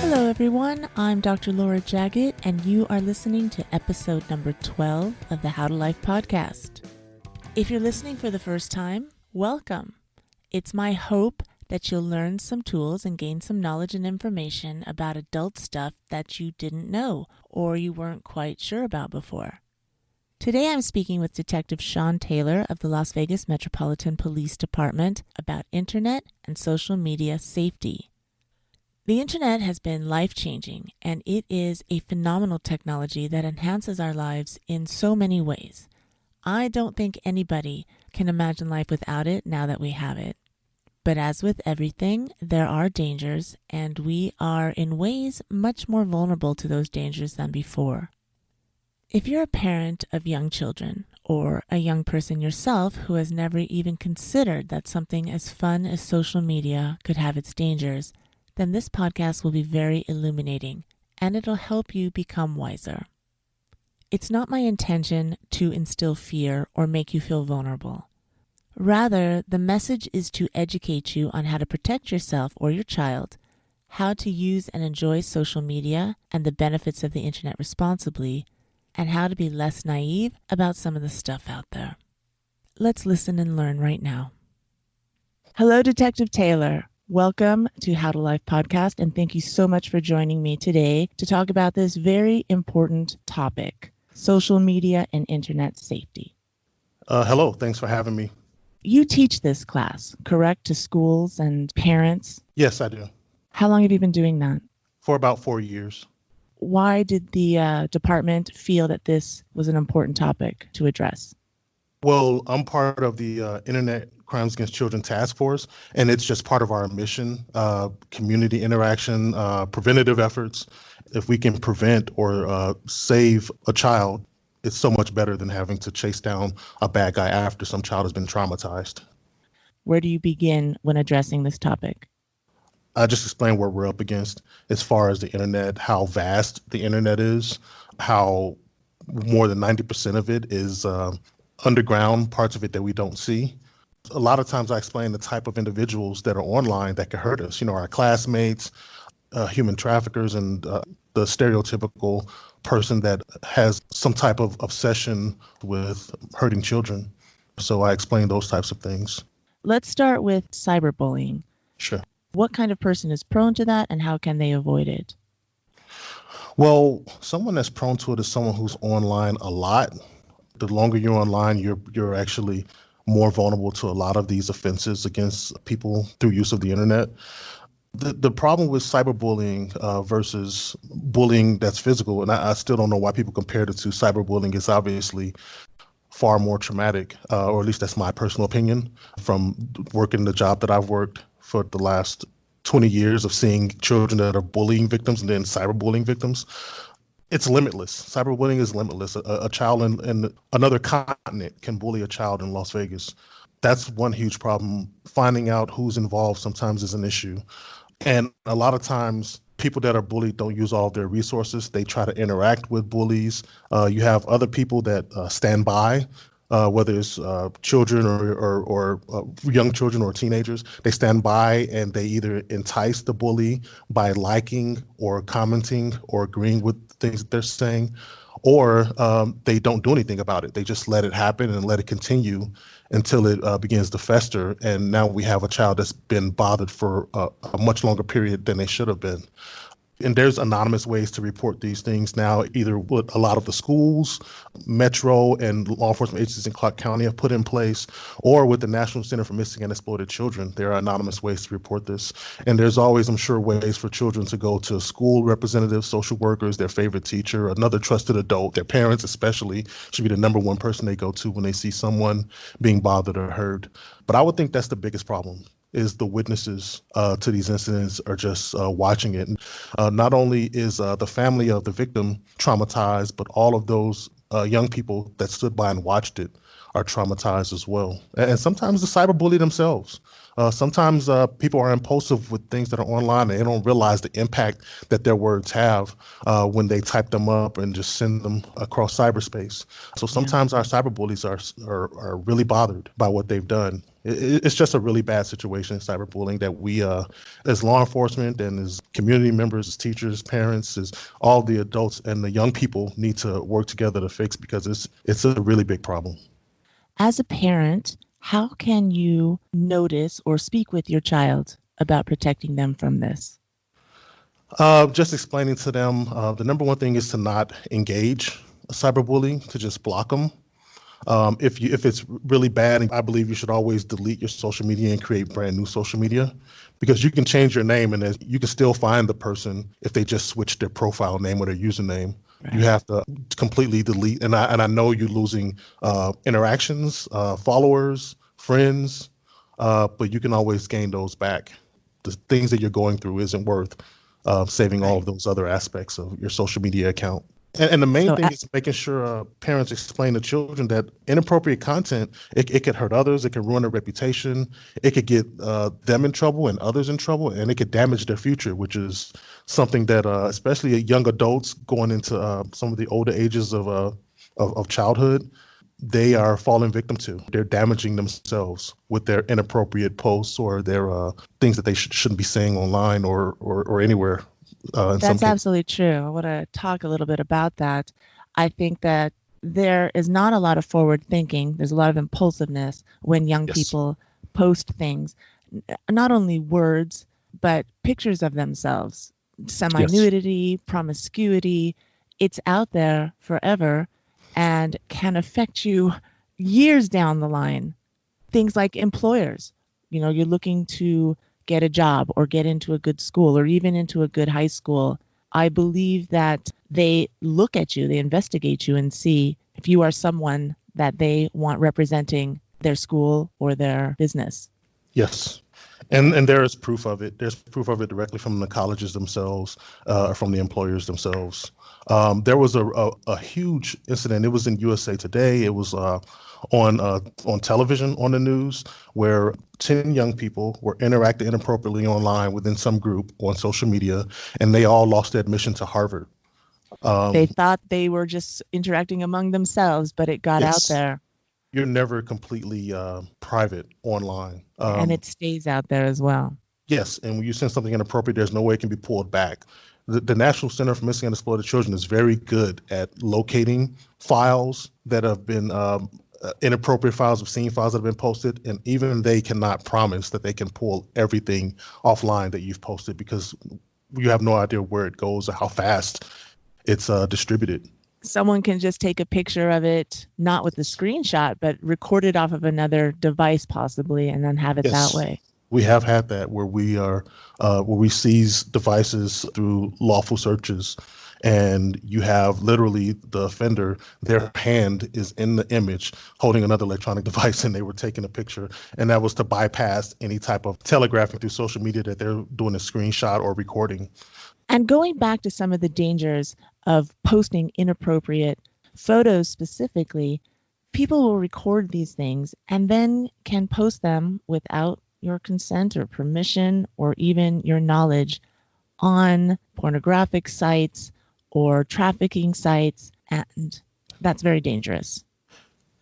Hello everyone, I'm Dr. Laura Jaggett, and you are listening to episode number 12 of the How to Life podcast. If you're listening for the first time, welcome. It's my hope that you'll learn some tools and gain some knowledge and information about adult stuff that you didn't know or you weren't quite sure about before. Today I'm speaking with Detective Sean Taylor of the Las Vegas Metropolitan Police Department about internet and social media safety. The internet has been life-changing, and it is a phenomenal technology that enhances our lives in so many ways. I don't think anybody can imagine life without it now that we have it. But as with everything, there are dangers, and we are in ways much more vulnerable to those dangers than before. If you're a parent of young children, or a young person yourself who has never even considered that something as fun as social media could have its dangers, then this podcast will be very illuminating, and it'll help you become wiser. It's not my intention to instill fear or make you feel vulnerable. Rather, the message is to educate you on how to protect yourself or your child, how to use and enjoy social media and the benefits of the internet responsibly, and how to be less naive about some of the stuff out there. Let's listen and learn right now. Hello, Detective Taylor. Welcome to How to Life podcast, and thank you so much for joining me today to talk about this very important topic, social media and internet safety. Hello, thanks for having me. You teach this class, correct, to schools and parents? Yes, I do. How long have you been doing that? For about 4 years. Why did the department feel that this was an important topic to address? Well, I'm part of the Internet Crimes Against Children Task Force, and it's just part of our mission, community interaction, preventative efforts. If we can prevent or save a child, it's so much better than having to chase down a bad guy after some child has been traumatized. Where do you begin when addressing this topic? I just explained where we're up against as far as the internet, how vast the internet is, how more than 90% of it is underground, parts of it that we don't see. A lot of times I explain the type of individuals that are online that can hurt us, our classmates, human traffickers, and the stereotypical person that has some type of obsession with hurting children. So I explain those types of things. Let's start with cyberbullying. Sure. What kind of person is prone to that, and how can they avoid it? Well, someone that's prone to it is someone who's online a lot. The longer you're online, you're actually more vulnerable to a lot of these offenses against people through use of the internet. The problem with cyberbullying versus bullying that's physical, and I still don't know why people compare the two. Cyberbullying is obviously far more traumatic, or at least that's my personal opinion from working the job that I've worked for the last 20 years of seeing children that are bullying victims and then cyberbullying victims. It's limitless. Cyberbullying is limitless. A child in another continent can bully a child in Las Vegas. That's one huge problem. Finding out who's involved sometimes is an issue. And a lot of times, people that are bullied don't use all of their resources. They try to interact with bullies. You have other people that stand by, whether it's children or young children or teenagers. They stand by and they either entice the bully by liking or commenting or agreeing with things that they're saying, or they don't do anything about it. They just let it happen and let it continue until it begins to fester. And now we have a child that's been bothered for a much longer period than they should have been. And there's anonymous ways to report these things now, either what a lot of the schools, Metro, and law enforcement agencies in Clark County have put in place, or with the National Center for Missing and Exploited Children. There are anonymous ways to report this. And there's always, I'm sure, ways for children to go to school representatives, social workers, their favorite teacher, another trusted adult. Their parents especially should be the number one person they go to when they see someone being bothered or hurt. But I would think that's the biggest problem, is the witnesses to these incidents are just watching it. Not only is the family of the victim traumatized, but all of those young people that stood by and watched it are traumatized as well. And sometimes the cyberbully themselves. Sometimes people are impulsive with things that are online, and they don't realize the impact that their words have when they type them up and just send them across cyberspace. So sometimes our cyberbullies are really bothered by what they've done. It's just a really bad situation in cyberbullying that we, as law enforcement and as community members, as teachers, parents, as all the adults and the young people need to work together to fix, because it's a really big problem. As a parent, how can you notice or speak with your child about protecting them from this? Just explaining to them, the number one thing is to not engage cyberbullying, to just block them. If it's really bad, I believe you should always delete your social media and create brand new social media, because you can change your name and you can still find the person if they just switch their profile name or their username. Right. You have to completely delete, and I know you're losing interactions, followers, friends, but you can always gain those back. The things that you're going through isn't worth saving all of those other aspects of your social media account. And the main thing is making sure parents explain to children that inappropriate content, it could hurt others, it can ruin their reputation, it could get them in trouble and others in trouble, and it could damage their future, which is something that especially young adults going into some of the older ages of childhood, they are falling victim to. They're damaging themselves with their inappropriate posts or their things that they shouldn't be saying online or anywhere. That's absolutely true. I want to talk a little bit about that. I think that there is not a lot of forward thinking. There's a lot of impulsiveness when young people post things, not only words, but pictures of themselves, semi-nudity, promiscuity. It's out there forever and can affect you years down the line. Things like employers, you're looking to get a job or get into a good school or even into a good high school. I believe that they look at you, they investigate you and see if you are someone that they want representing their school or their business. Yes. And there is proof of it. There's proof of it directly from the colleges themselves, from the employers themselves. There was a huge incident. It was in USA Today. It was on television, on the news, where 10 young people were interacting inappropriately online within some group on social media, and they all lost their admission to Harvard. They thought they were just interacting among themselves, but it got out there. You're never completely private online. And it stays out there as well. Yes, and when you send something inappropriate, there's no way it can be pulled back. The National Center for Missing and Exploited Children is very good at locating files that have been inappropriate files, obscene files that have been posted, and even they cannot promise that they can pull everything offline that you've posted, because you have no idea where it goes or how fast it's distributed. Someone can just take a picture of it, not with the screenshot, but record it off of another device possibly, and then have it that way. We have had that where we seize devices through lawful searches, and you have literally the offender, their hand is in the image holding another electronic device, and they were taking a picture, and that was to bypass any type of telegraphing through social media that they're doing a screenshot or recording. And going back to some of the dangers of posting inappropriate photos specifically, people will record these things and then can post them without your consent or permission or even your knowledge on pornographic sites or trafficking sites, and that's very dangerous.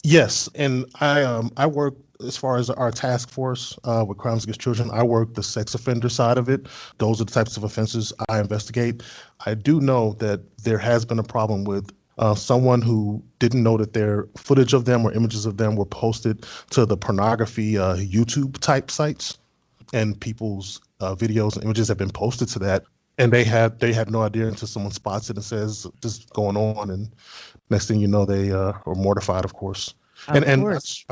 Yes, and I work, as far as our task force with crimes against children, I work the sex offender side of it. Those are the types of offenses I investigate. I do know that there has been a problem with someone who didn't know that their footage of them or images of them were posted to the pornography YouTube type sites, and people's videos and images have been posted to that, and they had no idea until someone spots it and says this is going on, and next thing you know, they are mortified, of course. And that's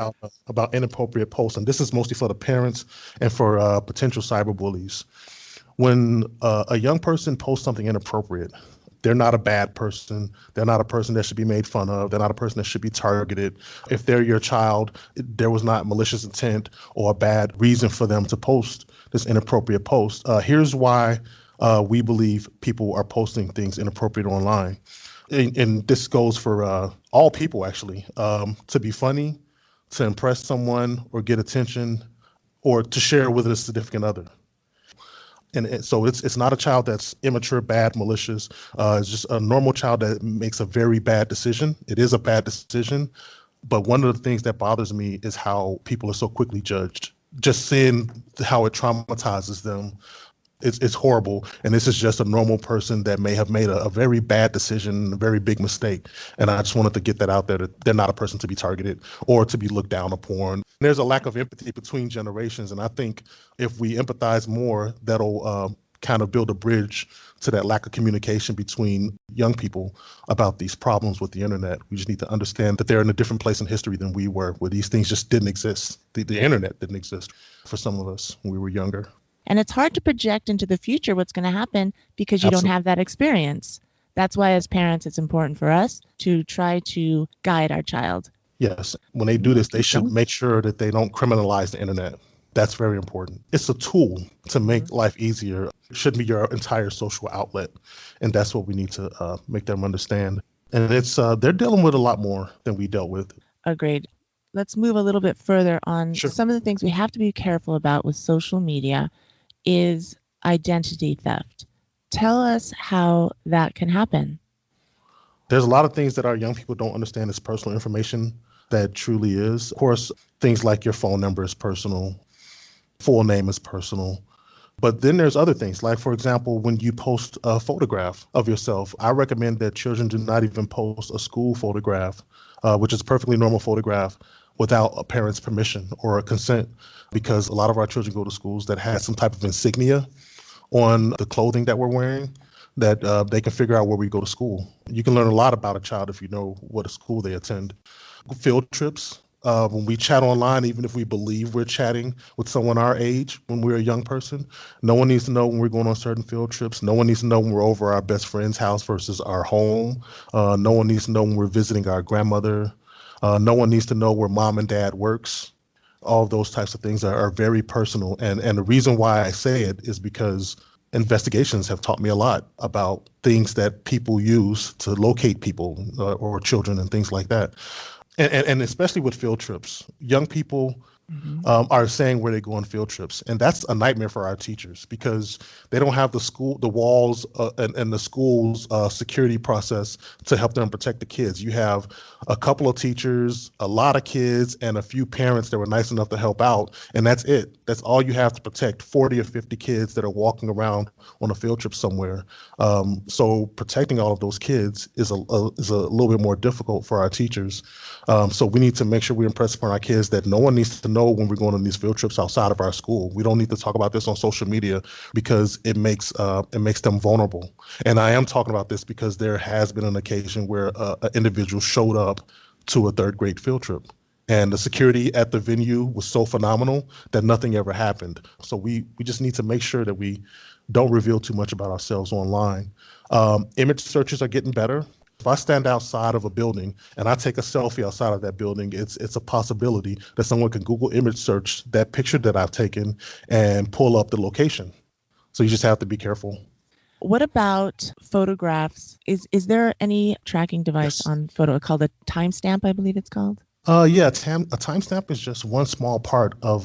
about inappropriate posts, and this is mostly for the parents and for potential cyberbullies. When a young person posts something inappropriate, they're not a bad person. They're not a person that should be made fun of. They're not a person that should be targeted. If they're your child, there was not malicious intent or a bad reason for them to post this inappropriate post. Here's why we believe people are posting things inappropriate online. And this goes for all people, actually, to be funny, to impress someone or get attention, or to share with a significant other. And so it's not a child that's immature, bad, malicious. It's just a normal child that makes a very bad decision. It is a bad decision. But one of the things that bothers me is how people are so quickly judged. just seeing how it traumatizes them, it's horrible. And this is just a normal person that may have made a very bad decision, a very big mistake. And I just wanted to get that out there, that they're not a person to be targeted or to be looked down upon. There's a lack of empathy between generations. And I think if we empathize more, that'll kind of build a bridge to that lack of communication between young people about these problems with the internet. We just need to understand that they're in a different place in history than we were, where these things just didn't exist. The internet didn't exist for some of us when we were younger. And it's hard to project into the future what's going to happen because you Absolutely. don't have that experience. That's why as parents, it's important for us to try to guide our child. Yes. When they do this, they should make sure that they don't criminalize the internet. That's very important. It's a tool to make life easier. It shouldn't be your entire social outlet. And that's what we need to make them understand. And it's they're dealing with a lot more than we dealt with. Agreed. Let's move a little bit further on. Sure. Some of the things we have to be careful about with social media is identity theft. Tell us how that can happen. There's a lot of things that our young people don't understand as personal information that truly is. Of course, things like your phone number is personal, full name is personal. But then there's other things, like, for example, when you post a photograph of yourself, I recommend that children do not even post a school photograph, which is a perfectly normal photograph, without a parent's permission or a consent, because a lot of our children go to schools that have some type of insignia on the clothing that we're wearing, that they can figure out where we go to school. You can learn a lot about a child if you know what school they attend. Field trips. When we chat online, even if we believe we're chatting with someone our age when we're a young person, no one needs to know when we're going on certain field trips. No one needs to know when we're over our best friend's house versus our home. No one needs to know when we're visiting our grandmother. No one needs to know where mom and dad works. All of those types of things are very personal. And the reason why I say it is because investigations have taught me a lot about things that people use to locate people or children and things like that. And especially with field trips, young people are saying where they go on field trips. And that's a nightmare for our teachers because they don't have the walls and the school's security process to help them protect the kids. You have a couple of teachers, a lot of kids, and a few parents that were nice enough to help out. And that's it. That's all you have to protect 40 or 50 kids that are walking around on a field trip somewhere. So protecting all of those kids is a little bit more difficult for our teachers. So we need to make sure we impress upon our kids that no one needs to know when we're going on these field trips outside of our school. We don't need to talk about this on social media because it makes them vulnerable. And I am talking about this because there has been an occasion where an individual showed up to a third grade field trip. And the security at the venue was so phenomenal that nothing ever happened. So we just need to make sure that we don't reveal too much about ourselves online. Image searches are getting better. If I stand outside of a building and I take a selfie outside of that building, it's a possibility that someone can Google image search that picture that I've taken and pull up the location. So you just have to be careful. What about photographs? Is there any tracking device on photo called a timestamp, I believe it's called? Yeah, a timestamp is just one small part of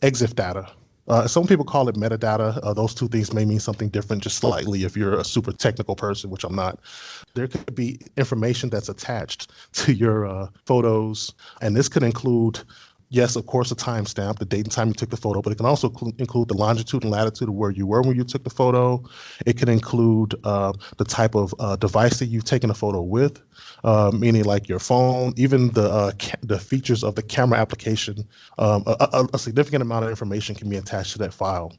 EXIF data. Some people call it metadata. Those two things may mean something different just slightly if you're a super technical person, which I'm not. There could be information that's attached to your photos, and this could include, yes, of course, a timestamp, the date and time you took the photo, but it can also include the longitude and latitude of where you were when you took the photo. It can include the type of device that you've taken a photo with, meaning like your phone, even the features of the camera application. A significant amount of information can be attached to that file.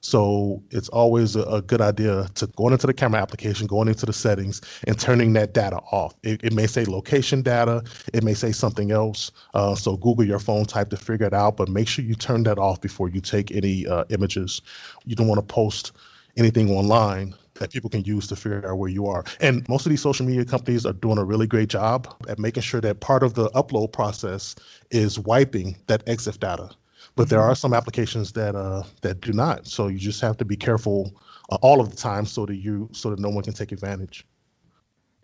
So it's always a good idea to go into the camera application, going into the settings and turning that data off. It may say location data. It may say something else. So Google your phone type to figure it out, but make sure you turn that off before you take any images. You don't want to post anything online that people can use to figure out where you are. And most of these social media companies are doing a really great job at making sure that part of the upload process is wiping that EXIF data. But there are some applications that do not. So you just have to be careful all of the time so that no one can take advantage.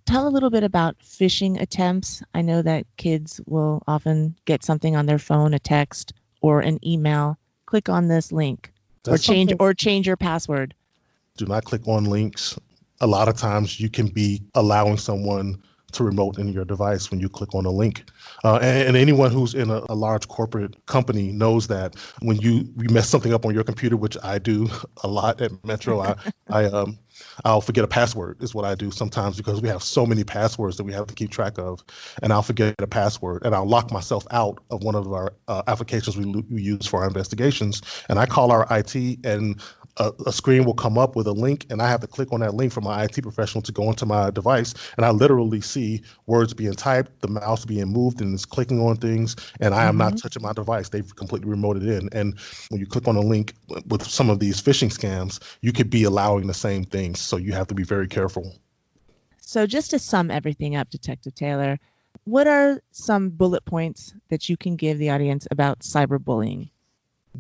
Tell a little bit about phishing attempts. I know that kids will often get something on their phone, a text or an email. Click on this link or change your password. Do not click on links. A lot of times you can be allowing someone to remote in your device when you click on a link. And anyone who's in a large corporate company knows that when you mess something up on your computer, which I do a lot at Metro, I'll forget a password is what I do sometimes because we have so many passwords that we have to keep track of. And I'll forget a password and I'll lock myself out of one of our applications we use for our investigations. And I call our IT and a screen will come up with a link and I have to click on that link for my IT professional to go into my device. And I literally see words being typed, the mouse being moved and it's clicking on things. And I am not touching my device. They've completely remoted in. And when you click on a link with some of these phishing scams, you could be allowing the same things. So you have to be very careful. So just to sum everything up, Detective Taylor, what are some bullet points that you can give the audience about cyberbullying?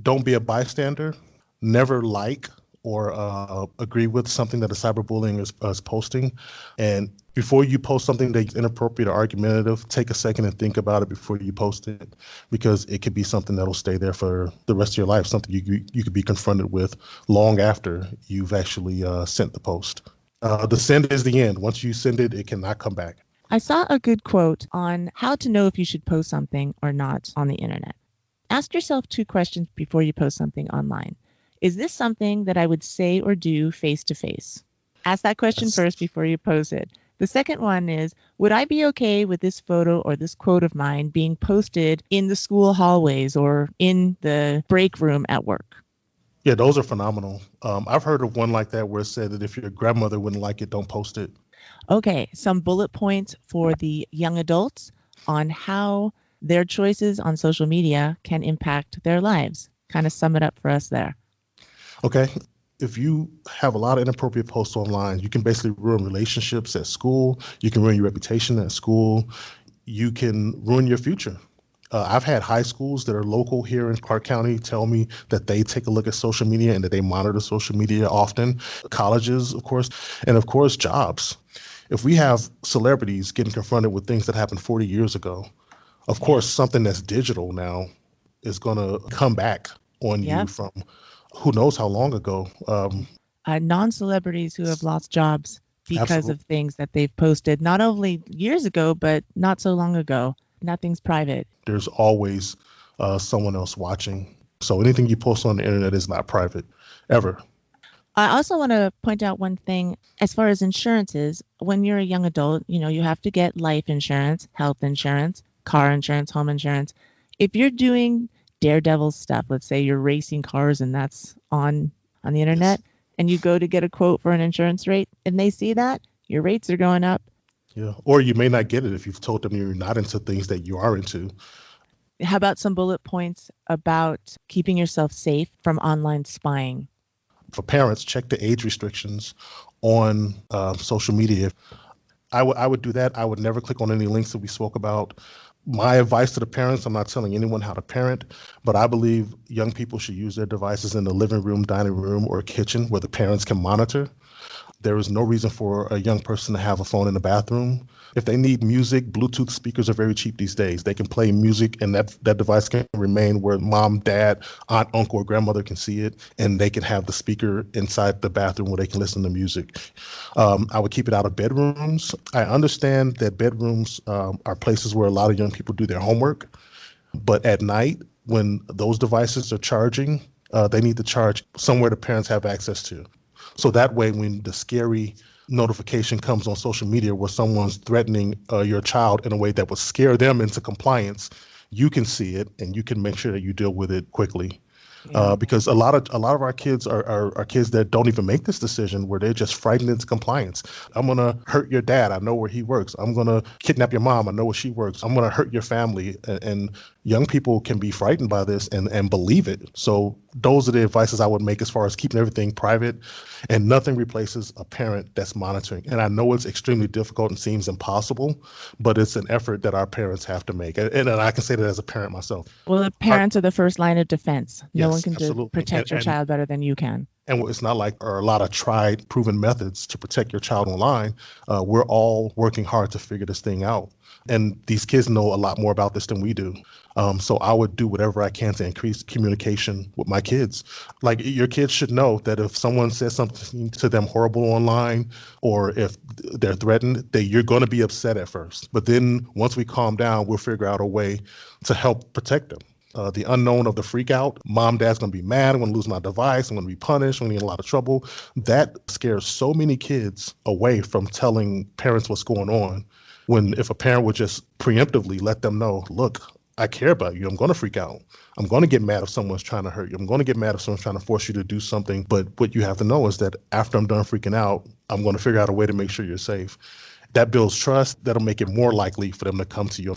Don't be a bystander. Never like or agree with something that a cyberbullying is posting. And before you post something that's inappropriate or argumentative, take a second and think about it before you post it, because it could be something that'll stay there for the rest of your life, something you could be confronted with long after you've actually sent the post. The send is the end. Once you send it, it cannot come back. I saw a good quote on how to know if you should post something or not on the internet. Ask yourself 2 questions before you post something online. Is this something that I would say or do face to face? Ask that question first before you post it. The second one is, would I be okay with this photo or this quote of mine being posted in the school hallways or in the break room at work? Yeah, those are phenomenal. I've heard of one like that where it said that if your grandmother wouldn't like it, don't post it. Okay, some bullet points for the young adults on how their choices on social media can impact their lives. Kind of sum it up for us there. Okay. If you have a lot of inappropriate posts online, you can basically ruin relationships at school. You can ruin your reputation at school. You can ruin your future. I've had high schools that are local here in Clark County tell me that they take a look at social media and that they monitor social media often. Colleges, of course, and of course, jobs. If we have celebrities getting confronted with things that happened 40 years ago, of course, something that's digital now is going to come back on you from who knows how long ago. Non-celebrities who have lost jobs because of things that they've posted, not only years ago, but not so long ago. Nothing's private. There's always someone else watching. So anything you post on the internet is not private, ever. I also want to point out one thing as far as insurances. When you're a young adult, you have to get life insurance, health insurance, car insurance, home insurance. If you're doing daredevil stuff, let's say you're racing cars and that's on the internet, and you go to get a quote for an insurance rate and they see that, your rates are going up. Yeah, or you may not get it if you've told them you're not into things that you are into. How about some bullet points about keeping yourself safe from online spying? For parents, check the age restrictions on social media. I would do that. I would never click on any links that we spoke about. My advice to the parents, I'm not telling anyone how to parent, but I believe young people should use their devices in the living room, dining room, or kitchen where the parents can monitor. There is no reason for a young person to have a phone in the bathroom. If they need music, Bluetooth speakers are very cheap these days. They can play music and that device can remain where mom, dad, aunt, uncle, or grandmother can see it, and they can have the speaker inside the bathroom where they can listen to music. I would keep it out of bedrooms. I understand that bedrooms are places where a lot of young people do their homework, but at night when those devices are charging, they need to charge somewhere the parents have access to. So that way, when the scary notification comes on social media where someone's threatening your child in a way that would scare them into compliance, you can see it and you can make sure that you deal with it quickly. Because a lot of our kids are kids that don't even make this decision, where they're just frightened into compliance. I'm going to hurt your dad. I know where he works. I'm going to kidnap your mom. I know where she works. I'm going to hurt your family. And young people can be frightened by this and believe it. So those are the advices I would make as far as keeping everything private, and nothing replaces a parent that's monitoring. And I know it's extremely difficult and seems impossible, but it's an effort that our parents have to make. And I can say that as a parent myself. Well, the parents are the first line of defense. No one can absolutely. protect your child better than you can. And it's not like there are a lot of tried, proven methods to protect your child online. We're all working hard to figure this thing out. And these kids know a lot more about this than we do. So I would do whatever I can to increase communication with my kids. Like, your kids should know that if someone says something to them horrible online, or if they're threatened, that you're going to be upset at first. But then once we calm down, we'll figure out a way to help protect them. The unknown of the freak out, mom, dad's going to be mad, I'm going to lose my device, I'm going to be punished, I'm going to get in a lot of trouble. That scares so many kids away from telling parents what's going on. When if a parent would just preemptively let them know, look, I care about you. I'm going to freak out. I'm going to get mad if someone's trying to hurt you. I'm going to get mad if someone's trying to force you to do something. But what you have to know is that after I'm done freaking out, I'm going to figure out a way to make sure you're safe. That builds trust. That'll make it more likely for them to come to you.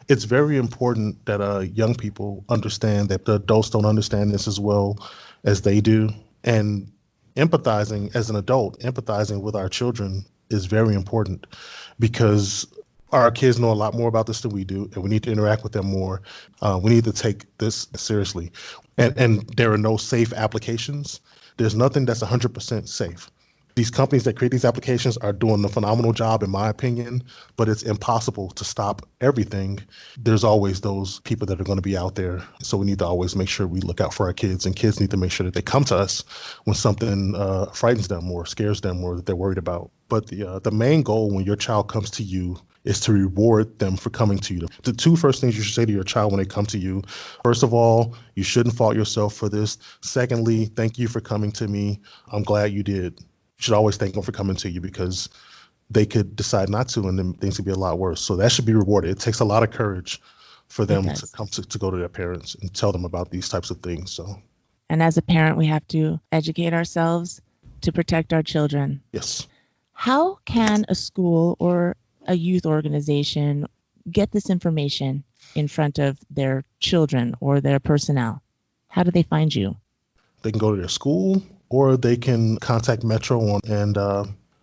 It's very important that young people understand that the adults don't understand this as well as they do. And empathizing as an adult, empathizing with our children is very important, because our kids know a lot more about this than we do, and we need to interact with them more. We need to take this seriously. And there are no safe applications. There's nothing that's 100% safe. These companies that create these applications are doing a phenomenal job, in my opinion, but it's impossible to stop everything. There's always those people that are going to be out there. So we need to always make sure we look out for our kids, and kids need to make sure that they come to us when something frightens them or scares them or that they're worried about. But the main goal when your child comes to you is to reward them for coming to you. The two first things you should say to your child when they come to you: first of all, you shouldn't fault yourself for this. Secondly, thank you for coming to me. I'm glad you did. You should always thank them for coming to you, because they could decide not to, and then things could be a lot worse. So that should be rewarded. It takes a lot of courage for them to come to go to their parents and tell them about these types of things. So, and as a parent, we have to educate ourselves to protect our children. Yes. How can a school or a youth organization get this information in front of their children or their personnel? How do they find you? They can go to their school, or they can contact Metro and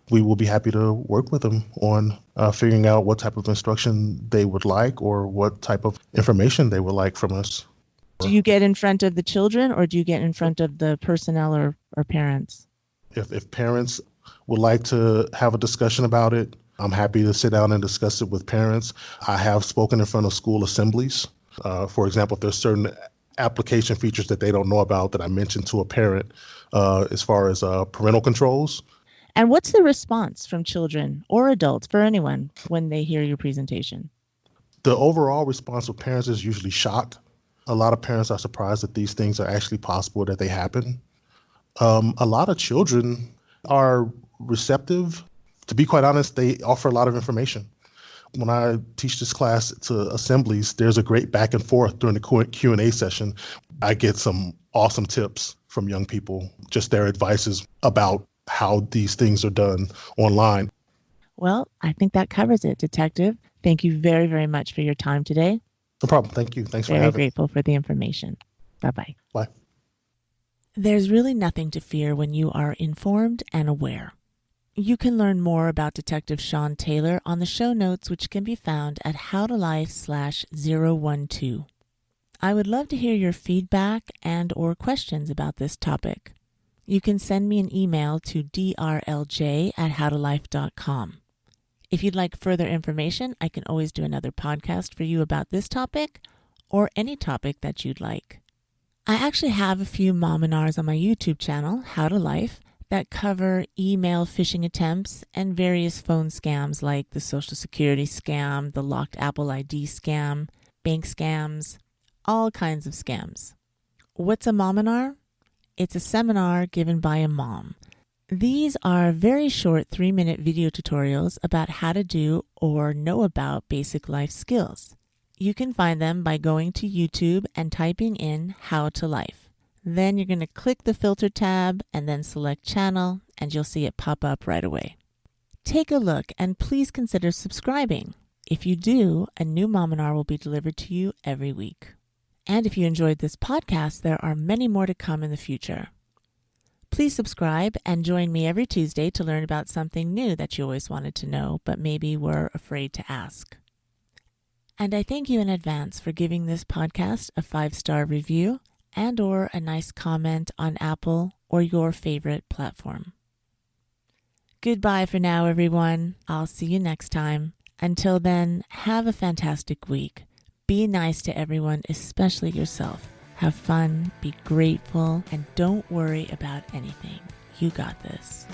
we will be happy to work with them on figuring out what type of instruction they would like, or what type of information they would like from us. Do you get in front of the children, or do you get in front of the personnel or parents? If parents would like to have a discussion about it, I'm happy to sit down and discuss it with parents. I have spoken in front of school assemblies. For example, if there's certain application features that they don't know about that I mentioned to a parent, as far as parental controls. And what's the response from children or adults, for anyone, when they hear your presentation? The overall response of parents is usually shock. A lot of parents are surprised that these things are actually possible, that they happen. A lot of children are receptive. To be quite honest, they offer a lot of information. When I teach this class to assemblies, there's a great back and forth during the Q&A session. I get some awesome tips from young people, just their advices about how these things are done online. Well, I think that covers it, Detective. Thank you very, very much for your time today. No problem. Thank you. Thanks for having me. Very grateful for the information. Bye-bye. Bye. There's really nothing to fear when you are informed and aware. You can learn more about Detective Sean Taylor on the show notes, which can be found at howtolife/012. I would love to hear your feedback and or questions about this topic. You can send me an email to drlj@howtolife.com. If you'd like further information, I can always do another podcast for you about this topic or any topic that you'd like. I actually have a few mominars on my YouTube channel, How to Life, that cover email phishing attempts and various phone scams like the Social Security scam, the locked Apple ID scam, bank scams, all kinds of scams. What's a mominar? It's a seminar given by a mom. These are very short 3-minute video tutorials about how to do or know about basic life skills. You can find them by going to YouTube and typing in How to Life. Then you're going to click the filter tab and then select channel, and you'll see it pop up right away. Take a look and please consider subscribing. If you do, a new mominar will be delivered to you every week. And if you enjoyed this podcast, there are many more to come in the future. Please subscribe and join me every Tuesday to learn about something new that you always wanted to know, but maybe were afraid to ask. And I thank you in advance for giving this podcast a 5-star review and/or a nice comment on Apple or your favorite platform. Goodbye for now, everyone. I'll see you next time. Until then, have a fantastic week. Be nice to everyone, especially yourself. Have fun, be grateful, and don't worry about anything. You got this.